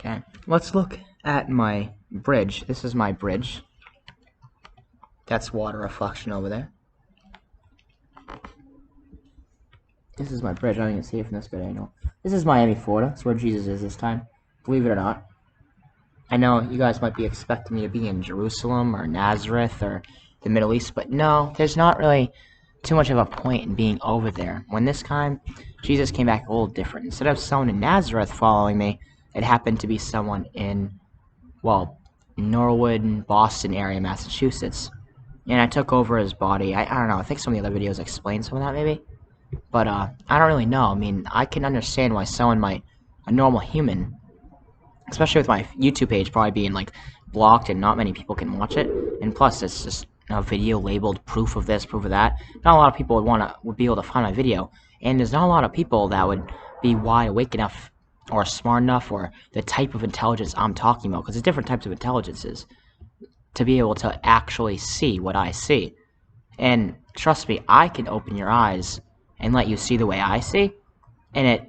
Okay, let's look at my bridge. This is my bridge. That's water reflection over there. This is my bridge. I don't even see it from this good angle. This is Miami, Florida. That's where Jesus is this time. Believe it or not. I know you guys might be expecting me to be in Jerusalem or Nazareth or the Middle East, but no, there's not really too much of a point in being over there. When this time, Jesus came back a little different. Instead of someone in Nazareth following me, it happened to be someone in, well, Norwood, Boston area, Massachusetts. And I took over his body. I don't know, I think some of the other videos explain some of that maybe. But I don't really know. I mean, I can understand why someone might, a normal human, especially with my YouTube page probably being like blocked and not many people can watch it, and plus it's just a video labeled proof of this, proof of that. Not a lot of people would be able to find my video, and there's not a lot of people that would be wide awake enough or smart enough or the type of intelligence I'm talking about, because there's different types of intelligences, to be able to actually see what I see. And trust me, I can open your eyes and let you see the way I see, and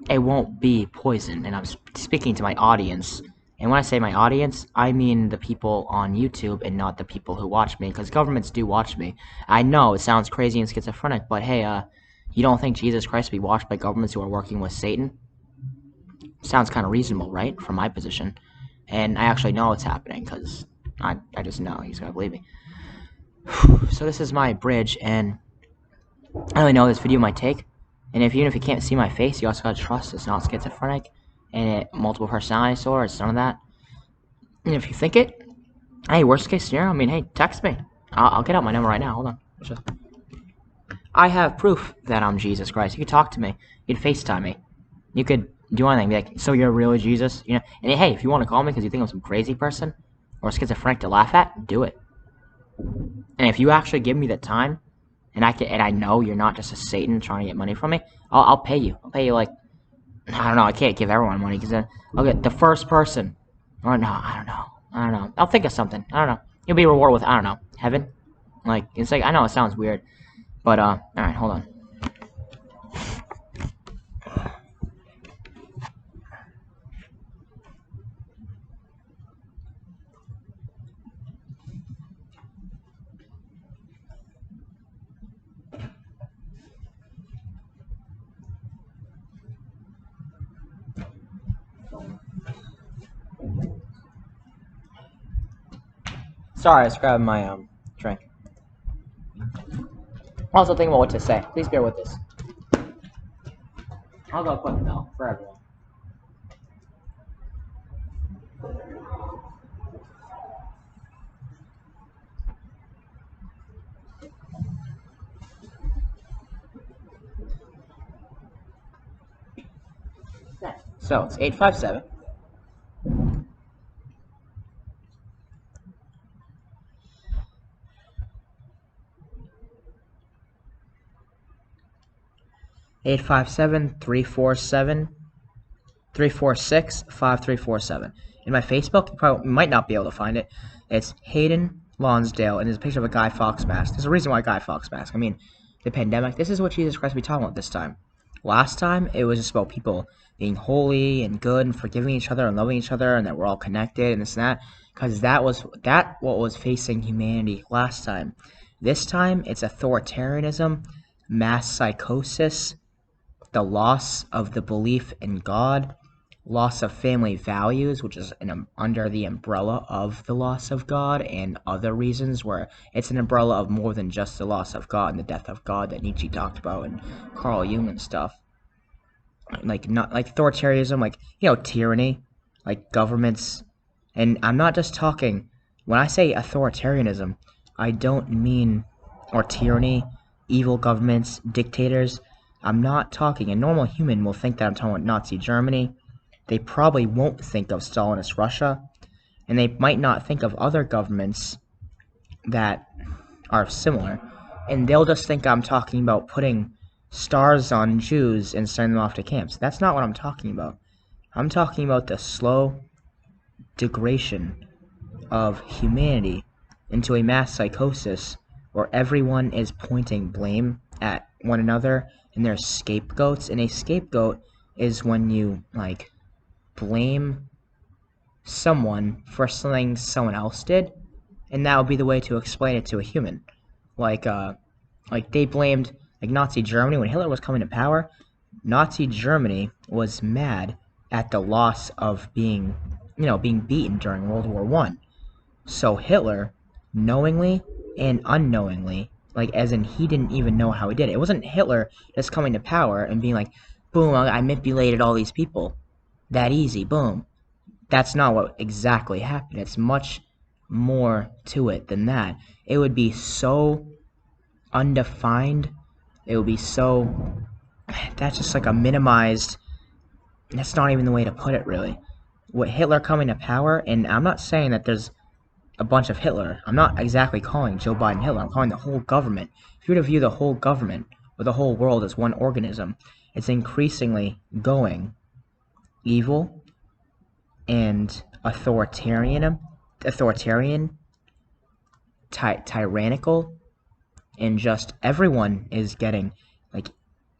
it won't be poison. And I'm speaking to my audience. And when I say my audience, I mean the people on YouTube and not the people who watch me, because governments do watch me. I know it sounds crazy and schizophrenic, but hey, you don't think Jesus Christ will be watched by governments who are working with Satan? Sounds kind of reasonable, right? From my position. And I actually know it's happening, because I just know he's going to believe me. So this is my bridge, and I don't really know what this video might take. And even if you can't see my face, you also gotta trust it's not schizophrenic and multiple personality disorder. It's none of that. And if you think it, hey, worst case scenario, I mean, hey, text me. I'll get out my number right now. Hold on. I have proof that I'm Jesus Christ. You could talk to me. You could FaceTime me. You could do anything. Be like, so you're really Jesus? You know? And hey, if you want to call me because you think I'm some crazy person or schizophrenic to laugh at, do it. And if you actually give me the time, and I know you're not just a Satan trying to get money from me, I'll pay you. I'll pay you like, I don't know, I can't give everyone money, because then I'll get the first person. Or no, I don't know. I'll think of something. I don't know. You'll be rewarded with, I don't know, heaven? Like, it's like, I know it sounds weird, but, alright, hold on. Sorry, I was grabbing my, drink. Also thinking about what to say. Please bear with this. I'll go quick though, for everyone. So, it's 857. Eight 346-5347. In my Facebook, you probably might not be able to find it. It's Hayden Lonsdale, and there's a picture of a Guy Fawkes mask. There's a reason why Guy Fawkes mask. I mean, the pandemic. This is what Jesus Christ will be talking about this time. Last time, it was just about people being holy and good and forgiving each other and loving each other, and that we're all connected and this and that. Because that what was facing humanity last time. This time, it's authoritarianism, mass psychosis, the loss of the belief in God, loss of family values, which is under the umbrella of the loss of God, and other reasons where it's an umbrella of more than just the loss of God and the death of God that Nietzsche talked about and Carl Jung and stuff. Like, not like authoritarianism, like, you know, tyranny, like governments. And I'm not just talking, when I say authoritarianism, I don't mean, or tyranny, evil governments, dictators. I'm not talking, a normal human will think that I'm talking about Nazi Germany. They probably won't think of Stalinist Russia, and they might not think of other governments that are similar, and they'll just think I'm talking about putting stars on Jews and sending them off to camps. That's not what I'm talking about. I'm talking about the slow degradation of humanity into a mass psychosis where everyone is pointing blame at one another, and they're scapegoats. And a scapegoat is when you, like, blame someone for something someone else did, and that would be the way to explain it to a human. Like they blamed like Nazi Germany when Hitler was coming to power. Nazi Germany was mad at the loss of being beaten during World War One. So Hitler, knowingly and unknowingly, like as in he didn't even know how he did it. It wasn't Hitler just coming to power and being like, boom, I manipulated all these people. That easy, boom. That's not what exactly happened. It's much more to it than that. It would be so undefined. It would be so... That's just like a minimized... That's not even the way to put it, really. With Hitler coming to power, and I'm not saying that there's a bunch of Hitler. I'm not exactly calling Joe Biden Hitler. I'm calling the whole government. If you were to view the whole government or the whole world as one organism, it's increasingly going evil and authoritarian, tyrannical, and just everyone is getting like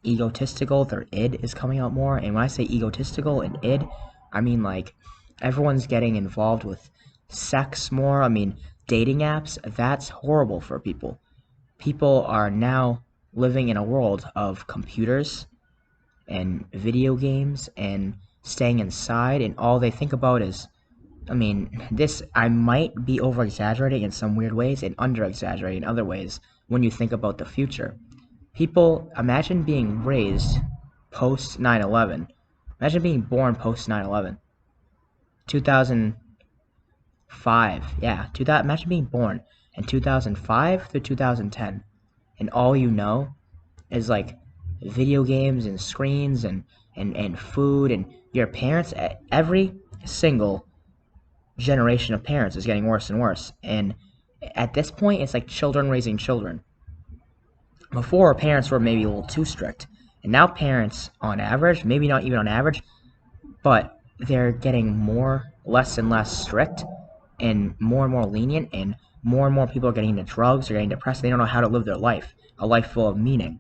egotistical. Their id is coming out more, and when I say egotistical and id, I mean like everyone's getting involved with sex more. I mean dating apps. That's horrible for people. People are now living in a world of computers and video games and staying inside, and all they think about is, I mean, this, I might be over-exaggerating in some weird ways and under-exaggerating in other ways when you think about the future. People, imagine being raised post 9/11. Imagine being born post 9/11. 2005, yeah, imagine being born in 2005 through 2010, and all you know is like video games and screens and food, and your parents, every single generation of parents is getting worse and worse, and at this point it's like children raising children. Before, parents were maybe a little too strict, and now parents on average, maybe not even on average, but they're getting less and less strict and more lenient, and more people are getting into drugs, they're getting depressed, they don't know how to live their life, a life full of meaning.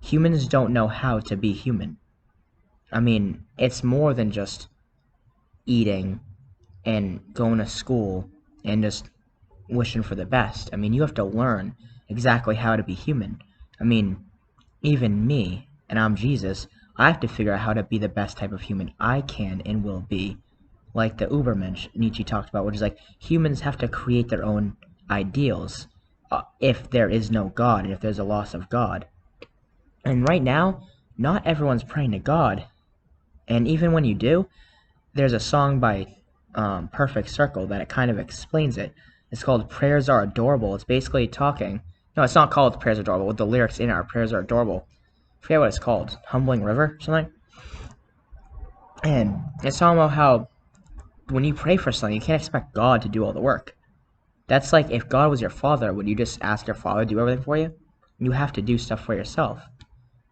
Humans don't know how to be human. I mean, it's more than just eating and going to school and just wishing for the best. I mean, you have to learn exactly how to be human. I mean, even me, and I'm Jesus, I have to figure out how to be the best type of human I can and will be. Like the Ubermensch Nietzsche talked about, which is like humans have to create their own ideals if there is no God and if there's a loss of God. And right now, not everyone's praying to God. And even when you do, there's a song by Perfect Circle that it kind of explains it. It's called Prayers Are Adorable. It's basically talking... No, it's not called Prayers Are Adorable. What the lyrics in it are Prayers Are Adorable. I forget what it's called. Humbling River or something? And it's talking about how when you pray for something, you can't expect God to do all the work. That's like if God was your father, would you just ask your father to do everything for you? You have to do stuff for yourself.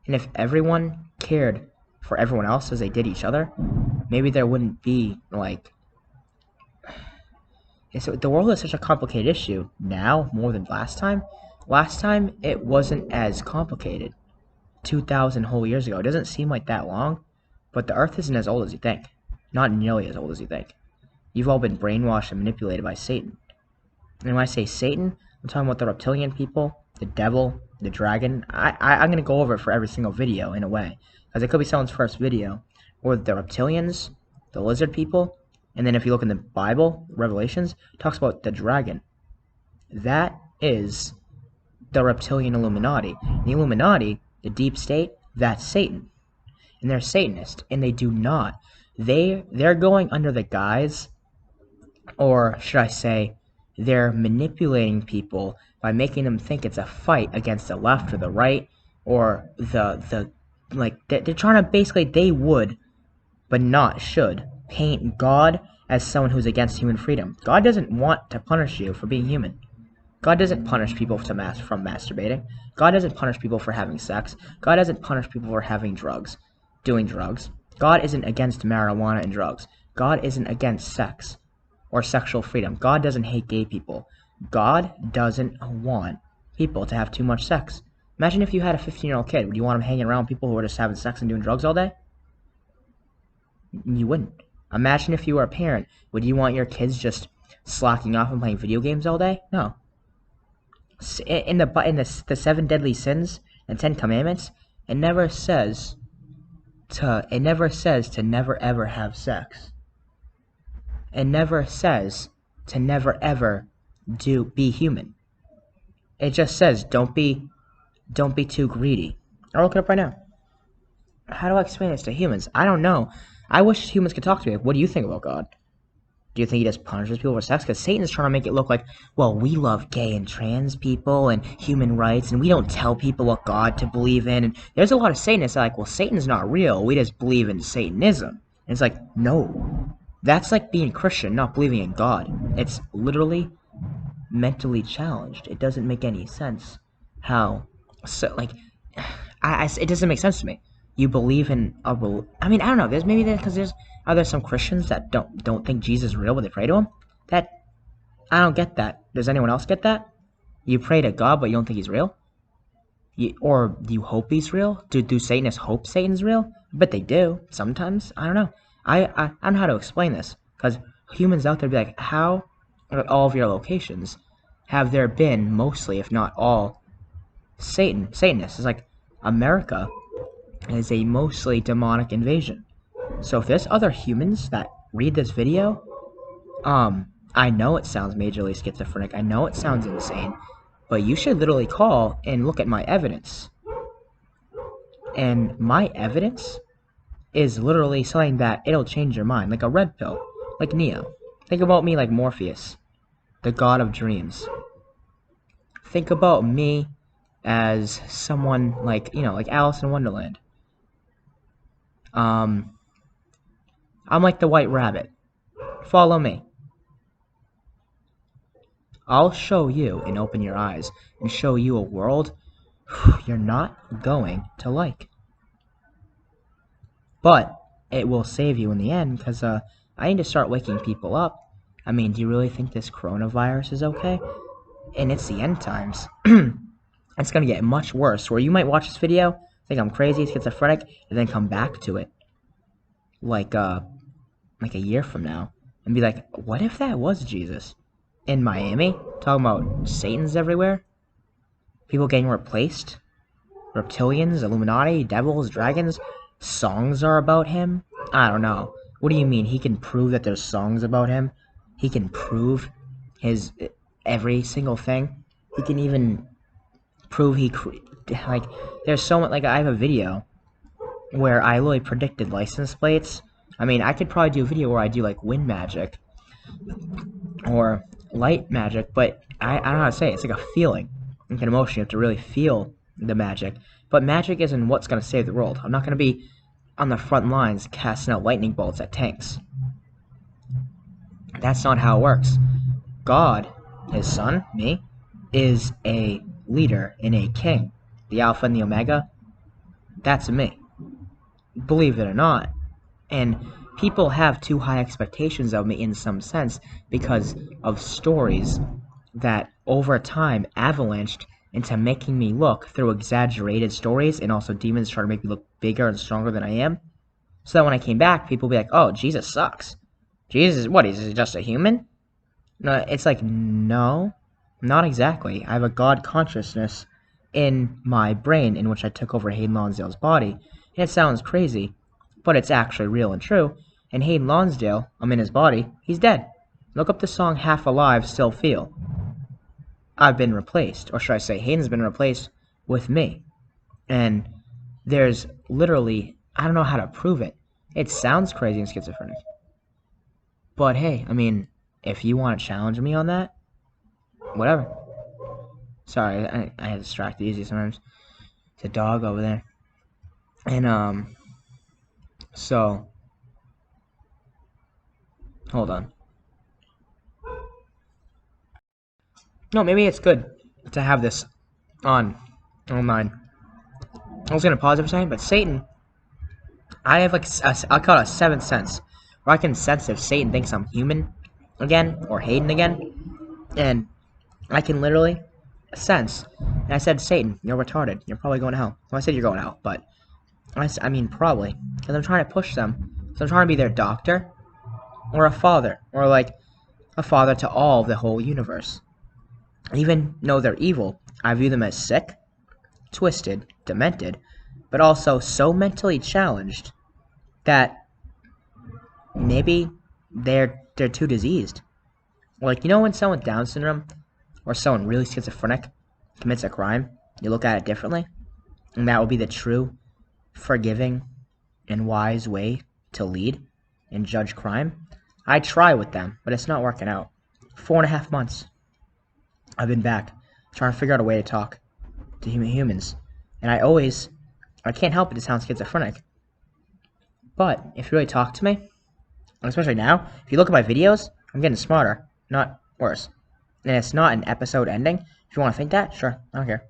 And if everyone cared for everyone else as they did each other, maybe there wouldn't be, like... The world is such a complicated issue now, more than last time. Last time, it wasn't as complicated. 2,000 whole years ago. It doesn't seem like that long, but the Earth isn't as old as you think. Not nearly as old as you think. You've all been brainwashed and manipulated by Satan. And when I say Satan, I'm talking about the reptilian people, the devil, the dragon. I'm going to go over it for every single video, in a way. Because it could be someone's first video. Or the reptilians, the lizard people, and then if you look in the Bible, Revelations, it talks about the dragon. That is the reptilian Illuminati. The Illuminati, the deep state, that's Satan. And they're Satanist. And they do not. They're going under the guise, or should I say, they're manipulating people by making them think it's a fight against the left or the right, or they're trying to basically, they would, but not should, paint God as someone who's against human freedom. God doesn't want to punish you for being human. God doesn't punish people from masturbating. God doesn't punish people for having sex. God doesn't punish people for having drugs, doing drugs. God isn't against marijuana and drugs. God isn't against sex or sexual freedom. God doesn't hate gay people. God doesn't want people to have too much sex. Imagine if you had a 15-year-old kid. Would you want him hanging around people who are just having sex and doing drugs all day? You wouldn't. Imagine if you were a parent. Would you want your kids just slacking off and playing video games all day? No. In the seven deadly sins and 10 commandments, it never says to never ever have sex. It never says to never ever be human. It just says don't be too greedy. I'll look it up right now. How do I explain this to humans? I don't know. I wish humans could talk to me. What do you think about God? Do you think he just punishes people for sex? Because Satan's trying to make it look like, well, we love gay and trans people and human rights, and we don't tell people what God to believe in. And there's a lot of Satanists that are like, well, Satan's not real. We just believe in Satanism. And it's like, no. That's like being Christian, not believing in God. It's literally mentally challenged. It doesn't make any sense how... So, like, it doesn't make sense to me. You believe in a... I mean, I don't know. Are there some Christians that don't think Jesus is real, but they pray to him? I don't get that. Does anyone else get that? You pray to God, but you don't think he's real? Or do you hope he's real? Do Satanists hope Satan's real? I bet they do. Sometimes. I don't know. I don't know how to explain this. Because humans out there be like, how at all of your locations have there been mostly, if not all, Satanists? It's like America is a mostly demonic invasion. So if there's other humans that read this video, I know it sounds majorly schizophrenic, I know it sounds insane, but you should literally call and look at my evidence. And my evidence is literally something that it'll change your mind, like a red pill, like Neo. Think about me like Morpheus, the god of dreams. Think about me as someone like, like Alice in Wonderland. I'm like the White Rabbit. Follow me. I'll show you and open your eyes and show you a world you're not going to like. But it will save you in the end, because I need to start waking people up. I mean, do you really think this coronavirus is okay? And it's the end times. It's going to get much worse, where you might watch this video, think I'm crazy, schizophrenic, and then come back to it. Like a year from now, and be like, what if that was Jesus? In Miami? Talking about Satans everywhere? People getting replaced? Reptilians, Illuminati, devils, dragons? Songs are about him? I don't know. What do you mean? He can prove that there's songs about him? He can prove his every single thing? He can even prove there's so much, like, I have a video where I literally predicted license plates. I mean, I could probably do a video where I do, like, wind magic or light magic, but I don't know how to say it. It's like a feeling, like an emotion. You have to really feel the magic. But magic isn't what's going to save the world. I'm not going to be on the front lines casting out lightning bolts at tanks. That's not how it works. God, his son, me, is a leader and a king. The Alpha and the Omega. That's me. Believe it or not. And people have too high expectations of me in some sense because of stories that over time avalanched into making me look through exaggerated stories, and also demons try to make me look bigger and stronger than I am. So that when I came back, people would be like, oh, Jesus sucks. Jesus, what, is he just a human? No, it's like, no, not exactly. I have a God consciousness in my brain in which I took over Hayden Lonsdale's body. And it sounds crazy, but it's actually real and true. And Hayden Lonsdale, I'm in his body, he's dead. Look up the song Half Alive, Still Feel. I've been replaced, or should I say Hayden's been replaced with me. And there's literally, I don't know how to prove it. It sounds crazy and schizophrenic. But hey, I mean, if you want to challenge me on that, whatever. Sorry, I get distracted easy sometimes. It's a dog over there. And, so, hold on. No, maybe it's good to have this online. I was gonna pause it for a second, but Satan, I have like I call it a seventh sense, where I can sense if Satan thinks I'm human again or Hayden again, and I can literally sense. And I said, Satan, you're retarded. You're probably going to hell. Well, I said you're going out, but I mean probably, because I'm trying to push them. So I'm trying to be their doctor, or a father, or like a father to all of the whole universe. Even though they're evil, I view them as sick, twisted, demented, but also so mentally challenged that maybe they're too diseased. Like, you know when someone with Down syndrome or someone really schizophrenic commits a crime, you look at it differently? And that would be the true, forgiving, and wise way to lead and judge crime. I try with them, but it's not working out. 4.5 months. I've been back, trying to figure out a way to talk to humans. And I can't help it to sound schizophrenic. But if you really talk to me, especially now, if you look at my videos, I'm getting smarter, not worse. And it's not an episode ending. If you want to think that, sure, I don't care.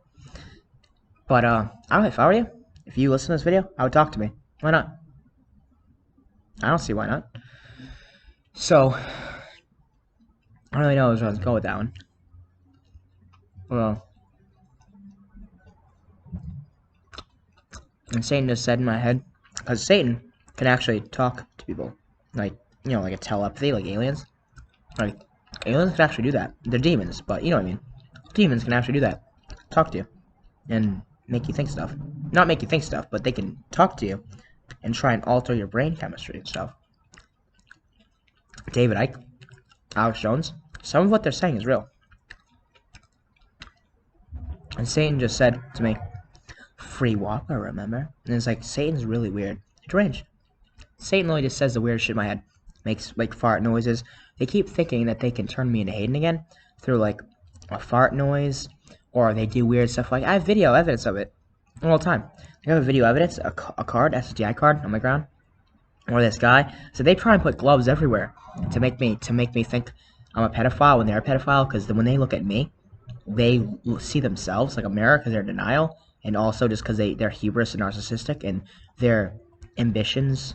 But, I don't know, if I were you, if you listen to this video, I would talk to me. Why not? I don't see why not. So, I don't really know where I was going with that one. Well, and Satan just said in my head, because Satan can actually talk to people. Like, you know, like a telepathy, like aliens. Like, aliens can actually do that. They're demons, but you know what I mean. Demons can actually do that. Talk to you. And make you think stuff. Not make you think stuff, but they can talk to you and try and alter your brain chemistry and stuff. David Icke, Alex Jones, some of what they're saying is real. And Satan just said to me, free Whopper, remember? And it's like, Satan's really weird. Deranged. Satan only just says the weird shit in my head. Makes, like, fart noises. They keep thinking that they can turn me into Hayden again through, like, a fart noise. Or they do weird stuff like, I have video evidence of it all the time. I have a video evidence, a card, SSDI card on my ground. Or this guy. So they try and put gloves everywhere to make me think I'm a pedophile when they're a pedophile. Because when they look at me, they see themselves like a mirror because they're in denial. And also just because they're hubris and narcissistic. And their ambitions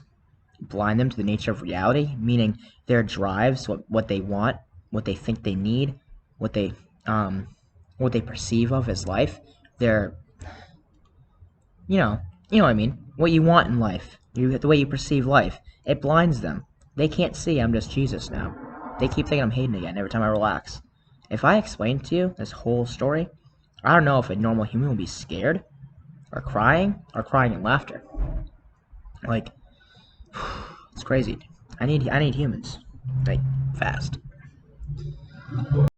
blind them to the nature of reality. Meaning their drives, what they want, what they think they need, what they perceive of as life. They're, you know what I mean. What you want in life. The way you perceive life, it blinds them. They can't see I'm just Jesus now. They keep thinking I'm Hayden again every time I relax. If I explain to you this whole story, I don't know if a normal human would be scared, or crying in laughter. Like, it's crazy. I need humans, like, fast.